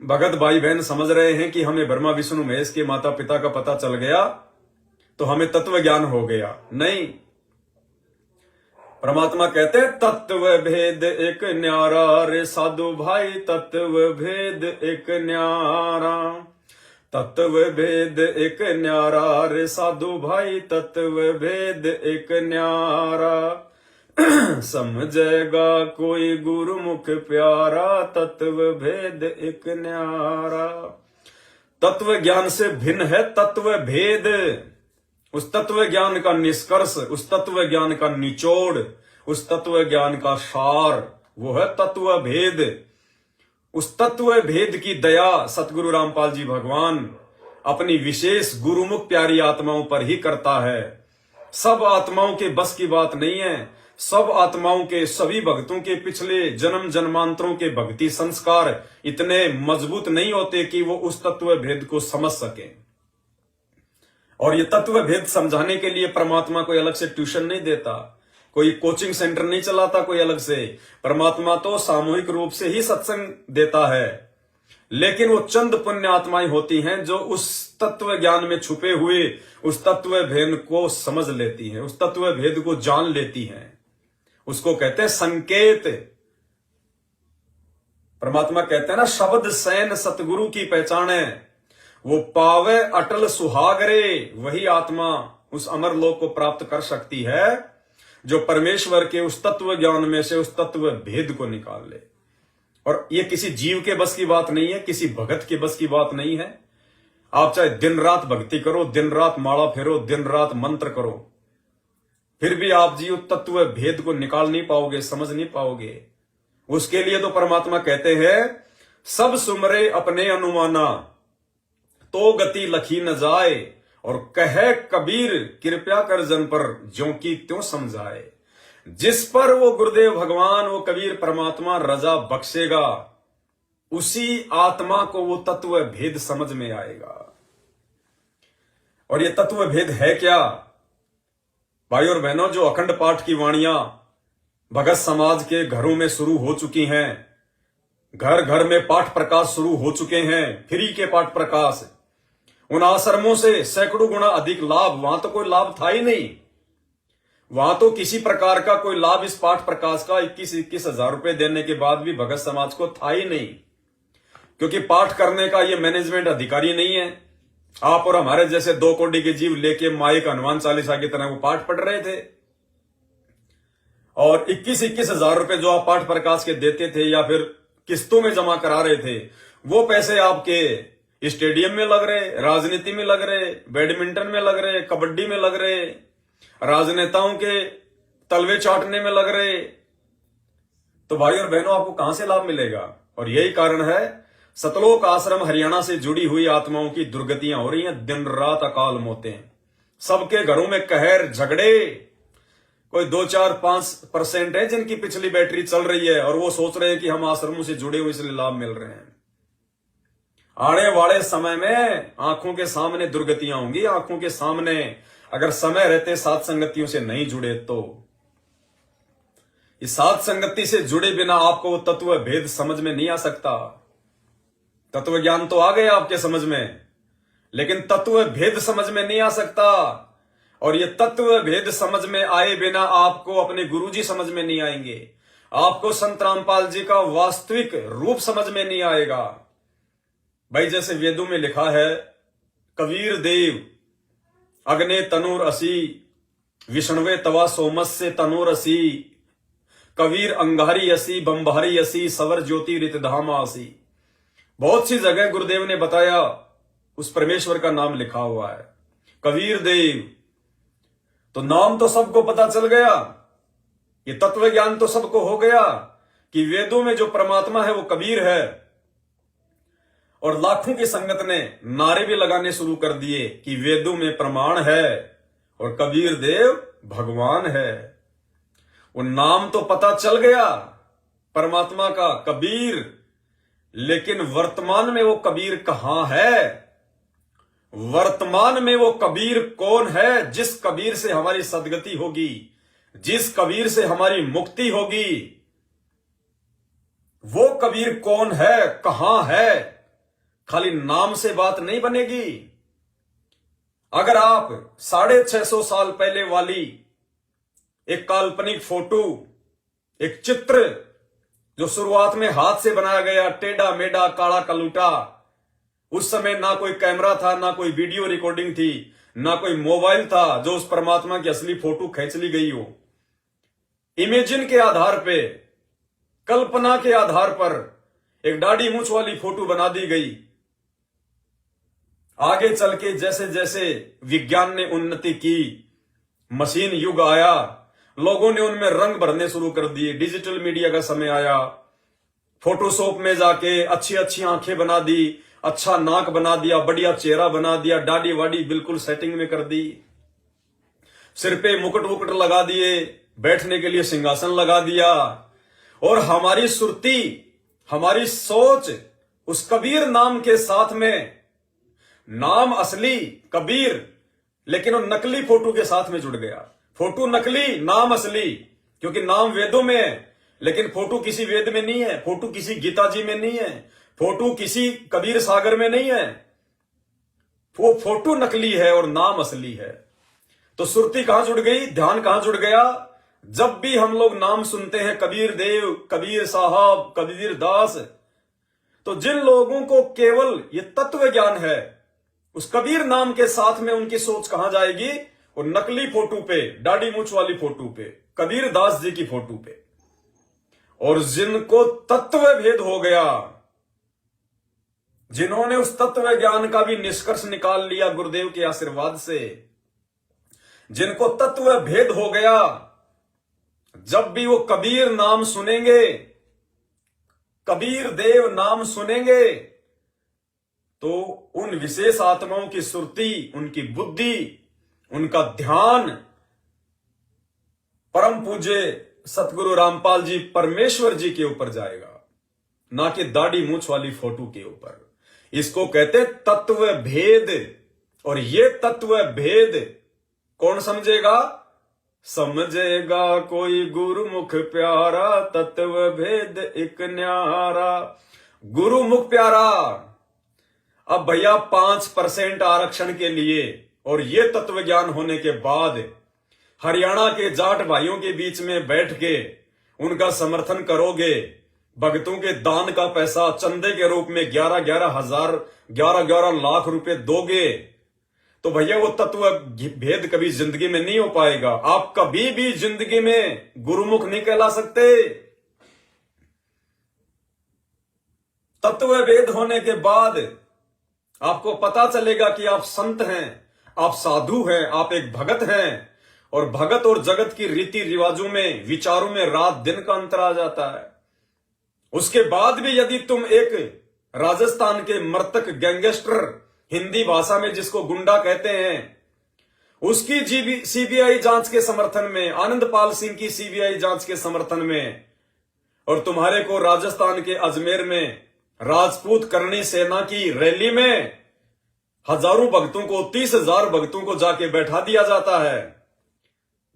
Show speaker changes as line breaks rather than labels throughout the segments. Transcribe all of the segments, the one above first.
भगत भाई बहन समझ रहे हैं कि हमें ब्रह्मा विष्णु महेश के माता पिता का पता चल गया तो हमें तत्व ज्ञान हो गया। नहीं, परमात्मा कहते हैं तत्व भेद एक न्यारा रे साधु भाई, तत्व भेद एक न्यारा, तत्व भेद एक न्यारा रे साधु भाई, तत्व भेद एक न्यारा। समझेगा कोई गुरुमुख प्यारा, तत्व भेद एक न्यारा। तत्व ज्ञान से भिन्न है तत्व भेद। उस तत्व ज्ञान का निष्कर्ष, उस तत्व ज्ञान का निचोड़, उस तत्व ज्ञान का सार, वो है तत्व भेद। उस तत्व भेद की दया सतगुरु रामपाल जी भगवान अपनी विशेष गुरुमुख प्यारी आत्माओं पर ही करता है। सब आत्माओं के बस की बात नहीं है। सब आत्माओं के, सभी भक्तों के पिछले जन्म जन्मांतरों के भक्ति संस्कार इतने मजबूत नहीं होते कि वो उस तत्व भेद को समझ सके। और ये तत्व भेद समझाने के लिए परमात्मा कोई अलग से ट्यूशन नहीं देता, कोई कोचिंग सेंटर नहीं चलाता कोई अलग से। परमात्मा तो सामूहिक रूप से ही सत्संग देता है। लेकिन वो चंद पुण्य आत्माएं होती हैं जो उस तत्व ज्ञान में छुपे हुए उस तत्व भेद को समझ लेती हैं, उस तत्व भेद को जान लेती हैं। उसको कहते हैं संकेत। परमात्मा कहते हैं ना, शब्द सैन सतगुरु की पहचान है, वो पावे अटल सुहागरे। वही आत्मा उस अमर लोक को प्राप्त कर सकती है जो परमेश्वर के उस तत्व ज्ञान में से उस तत्व भेद को निकाल ले। और ये किसी जीव के बस की बात नहीं है, किसी भगत के बस की बात नहीं है। आप चाहे दिन रात भक्ति करो, दिन रात माला फेरो, दिन रात मंत्र करो, फिर भी आप जीव तत्व भेद को निकाल नहीं पाओगे, समझ नहीं पाओगे। उसके लिए तो परमात्मा कहते हैं, सब सुमरे अपने अनुमाना, तो गति लखी न जाए, और कहे कबीर कृपया कर जन पर, ज्यों की त्यों समझाए। जिस पर वो गुरुदेव भगवान, वो कबीर परमात्मा रजा बख्शेगा, उसी आत्मा को वो तत्व भेद समझ में आएगा। और ये तत्व भेद है क्या? भाई और बहनों, जो अखंड पाठ की वाणियां भगत समाज के घरों में शुरू हो चुकी हैं, घर घर में पाठ प्रकाश शुरू हो चुके हैं, फ्री के पाठ प्रकाश, उन आश्रमों से सैकड़ों गुना अधिक लाभ। वहां तो कोई लाभ था ही नहीं, वहां तो किसी प्रकार का कोई लाभ इस पाठ प्रकाश का 21-21 हजार रुपए देने के बाद भी भगत समाज को था ही नहीं। क्योंकि पाठ करने का ये मैनेजमेंट अधिकारी नहीं है। आप और हमारे जैसे 2 कौड़ी के जीव लेके माइक हनुमान चालीसा की तरह वो पाठ पढ़ रहे थे। और 21-21 हजार रुपए जो आप पाठ प्रकाश के देते थे या फिर किस्तों में जमा करा रहे थे, वो पैसे आपके स्टेडियम में लग रहे, राजनीति में लग रहे, बैडमिंटन में लग रहे, कबड्डी में लग रहे, राजनेताओं के तलवे चाटने में लग रहे। तो भाई और बहनों, आपको कहां से लाभ मिलेगा? और यही कारण है सतलोक आश्रम हरियाणा से जुड़ी हुई आत्माओं की दुर्गतियां हो रही हैं, दिन रात अकाल मौतें, सबके घरों में कहर झगड़े। कोई 2-4-5% है जिनकी पिछली बैटरी चल रही है और वो सोच रहे हैं कि हम आश्रमों से जुड़े हुए इसलिए लाभ मिल रहे हैं। आने वाले समय में आंखों के सामने दुर्गतियां होंगी, आंखों के सामने। अगर समय रहते साथ संगतियों से नहीं जुड़े तो इस साथ संगति से जुड़े बिना आपको वो तत्व भेद समझ में नहीं आ सकता। तत्व ज्ञान तो आ गया आपके समझ में, लेकिन तत्व भेद समझ में नहीं आ सकता। और ये तत्व भेद समझ में आए बिना आपको अपने गुरुजी समझ में नहीं आएंगे, आपको संत रामपाल जी का वास्तविक रूप समझ में नहीं आएगा। भाई, जैसे वेदों में लिखा है, कबीर देव अग्ने तनुर असी, विष्णवे तवा सोमस्य तनुर असी, कबीर अंगारी असी, बंबारी असी, सवर ज्योति रितधामा असी। बहुत सी जगह गुरुदेव ने बताया उस परमेश्वर का नाम लिखा हुआ है कबीर देव। तो नाम तो सबको पता चल गया, ये तत्व ज्ञान तो सबको हो गया कि वेदों में जो परमात्मा है वो कबीर है। और लाखों की संगत ने नारे भी लगाने शुरू कर दिए कि वेदों में प्रमाण है और कबीर देव भगवान है। वो नाम तो पता चल गया परमात्मा का कबीर, लेकिन वर्तमान में वो कबीर कहां है? वर्तमान में वो कबीर कौन है जिस कबीर से हमारी सदगति होगी, जिस कबीर से हमारी मुक्ति होगी? वो कबीर कौन है, कहां है? खाली नाम से बात नहीं बनेगी। अगर आप 650 साल पहले वाली एक काल्पनिक फोटो, एक चित्र जो शुरुआत में हाथ से बनाया गया, टेढ़ा मेढ़ा काला कलूटा, उस समय ना कोई कैमरा था, ना कोई वीडियो रिकॉर्डिंग थी, ना कोई मोबाइल था जो उस परमात्मा की असली फोटो खींच ली गई हो, इमेजिन के आधार पे, कल्पना के आधार पर एक दाढ़ी मूंछ वाली फोटो बना दी गई। आगे चल के जैसे जैसे विज्ञान ने उन्नति की, मशीन युग आया, लोगों ने उनमें रंग भरने शुरू कर दिए, डिजिटल मीडिया का समय आया, फोटोशॉप में जाके अच्छी अच्छी आंखें बना दी, अच्छा नाक बना दिया, बढ़िया चेहरा बना दिया, दाढ़ी वाड़ी बिल्कुल सेटिंग में कर दी, सिर पे मुकुट वुकुट लगा दिए, बैठने के लिए सिंहासन लगा दिया, और हमारी सुरती, हमारी सोच उस कबीर नाम के साथ में, नाम असली कबीर लेकिन वो नकली फोटो के साथ में जुड़ गया। फोटो नकली, नाम असली, क्योंकि नाम वेदों में है लेकिन फोटो किसी वेद में नहीं है, फोटो किसी गीता जी में नहीं है, फोटो किसी कबीर सागर में नहीं है, वो फोटो नकली है और नाम असली है। तो सुरती कहां जुड़ गई, ध्यान कहां जुड़ गया? जब भी हम लोग नाम सुनते हैं कबीर देव, कबीर साहब, कबीर दास, तो जिन लोगों को केवल ये तत्व ज्ञान है, उस कबीर नाम के साथ में उनकी सोच कहां जाएगी? और नकली फोटो पे, दाढ़ी मूंछ वाली फोटो पे, कबीर दास जी की फोटो पे। और जिनको तत्व भेद हो गया, जिन्होंने उस तत्व ज्ञान का भी निष्कर्ष निकाल लिया गुरुदेव के आशीर्वाद से, जिनको तत्व भेद हो गया, जब भी वो कबीर नाम सुनेंगे, कबीर देव नाम सुनेंगे, तो उन विशेष आत्माओं की सुरती, उनकी बुद्धि, उनका ध्यान परम पूज्य सतगुरु रामपाल जी परमेश्वर जी के ऊपर जाएगा, ना कि दाढ़ी मूंछ वाली फोटो के ऊपर। इसको कहते तत्व भेद। और ये तत्व भेद कौन समझेगा? समझेगा कोई गुरुमुख प्यारा, तत्व भेद एक न्यारा। गुरुमुख प्यारा। अब भैया 5% आरक्षण के लिए और ये तत्व ज्ञान होने के बाद हरियाणा के जाट भाइयों के बीच में बैठ के उनका समर्थन करोगे, भक्तों के दान का पैसा चंदे के रूप में 11 लाख रुपए दोगे, तो भैया वो तत्व भेद कभी जिंदगी में नहीं हो पाएगा। आप कभी भी जिंदगी में गुरुमुख नहीं कहला सकते। तत्व भेद होने के बाद आपको पता चलेगा कि आप संत हैं, आप साधु हैं, आप एक भगत हैं। और भगत और जगत की रीति रिवाजों में, विचारों में रात दिन का अंतर आ जाता है। उसके बाद भी यदि तुम एक राजस्थान के मृतक गैंगस्टर, हिंदी भाषा में जिसको गुंडा कहते हैं, उसकी सीबीआई जांच के समर्थन में, आनंदपाल सिंह की सीबीआई जांच के समर्थन में, और तुम्हारे को राजस्थान के अजमेर में राजपूत करणी सेना की रैली में हजारों भक्तों को, 30,000 भक्तों को जाके बैठा दिया जाता है,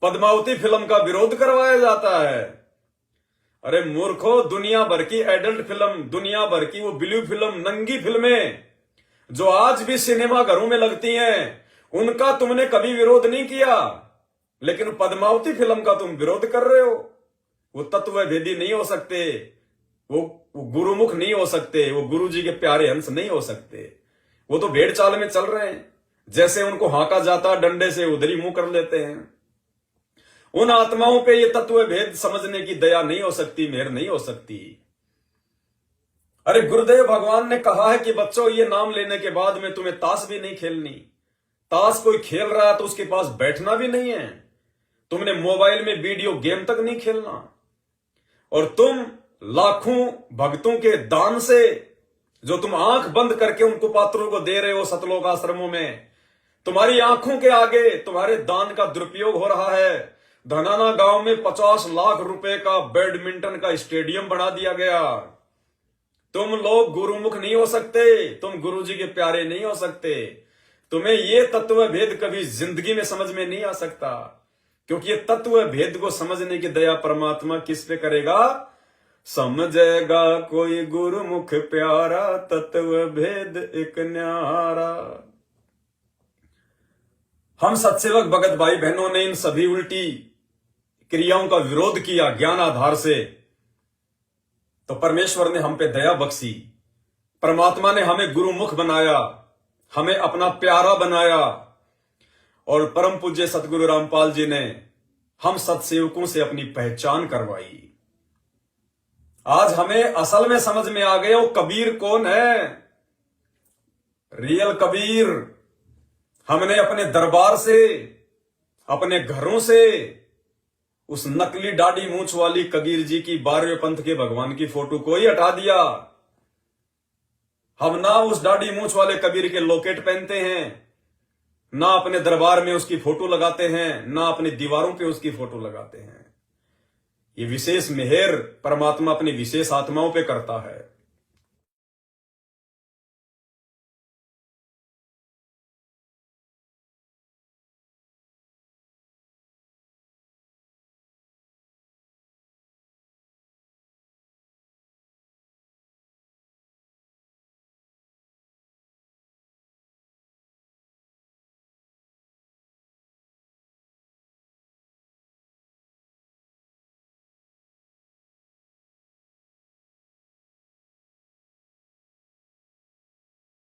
पद्मावती फिल्म का विरोध करवाया जाता है। अरे मूर्खो, दुनिया भर की एडल्ट फिल्म, दुनिया भर की वो ब्लू फिल्म, नंगी फिल्में जो आज भी सिनेमा घरों में लगती हैं, उनका तुमने कभी विरोध नहीं किया, लेकिन पद्मावती फिल्म का तुम विरोध कर रहे हो। वो तत्व भेदी नहीं हो सकते, वो गुरुमुख नहीं हो सकते, वो गुरु जी के प्यारे हंस नहीं हो सकते। वो तो भेड़ चाल में चल रहे हैं, जैसे उनको हांका जाता डंडे से उधर ही मुंह कर लेते हैं। उन आत्माओं पे ये तत्व भेद समझने की दया नहीं हो सकती, मेहर नहीं हो सकती। अरे गुरुदेव भगवान ने कहा है कि बच्चों, ये नाम लेने के बाद में तुम्हें ताश भी नहीं खेलनी। ताश कोई खेल रहा है तो उसके पास बैठना भी नहीं है। तुमने मोबाइल में वीडियो गेम तक नहीं खेलना। और तुम लाखों भक्तों के दान से, जो तुम आंख बंद करके उनको पात्रों को दे रहे हो सतलोक आश्रमों में, तुम्हारी आंखों के आगे तुम्हारे दान का दुरुपयोग हो रहा है। धनाना गांव में 50 लाख रुपए का बैडमिंटन का स्टेडियम बना दिया गया। तुम लोग गुरुमुख नहीं हो सकते, तुम गुरुजी के प्यारे नहीं हो सकते। तुम्हें ये तत्व भेद कभी जिंदगी में समझ में नहीं आ सकता, क्योंकि ये तत्व भेद को समझने की दया परमात्मा किस पे करेगा? समझेगा कोई गुरुमुख प्यारा, तत्व भेद एक न्यारा। हम सत्सेवक भगत भाई बहनों ने इन सभी उल्टी क्रियाओं का विरोध किया ज्ञान आधार से, तो परमेश्वर ने हम पे दया बख्शी। परमात्मा ने हमें गुरुमुख बनाया, हमें अपना प्यारा बनाया, और परम पूज्य सतगुरु रामपाल जी ने हम सत्सेवकों से अपनी पहचान करवाई। आज हमें असल में समझ में आ गया वो कबीर कौन है, रियल कबीर। हमने अपने दरबार से, अपने घरों से उस नकली दाढ़ी मूंछ वाली कबीर जी की 12वें पंथ के भगवान की फोटो को ही हटा दिया। हम ना उस दाढ़ी मूंछ वाले कबीर के लॉकेट पहनते हैं, ना अपने दरबार में उसकी फोटो लगाते हैं, ना अपनी दीवारों पे उसकी फोटो लगाते हैं। ये विशेष मेहर परमात्मा अपनी विशेष आत्माओं पे करता है।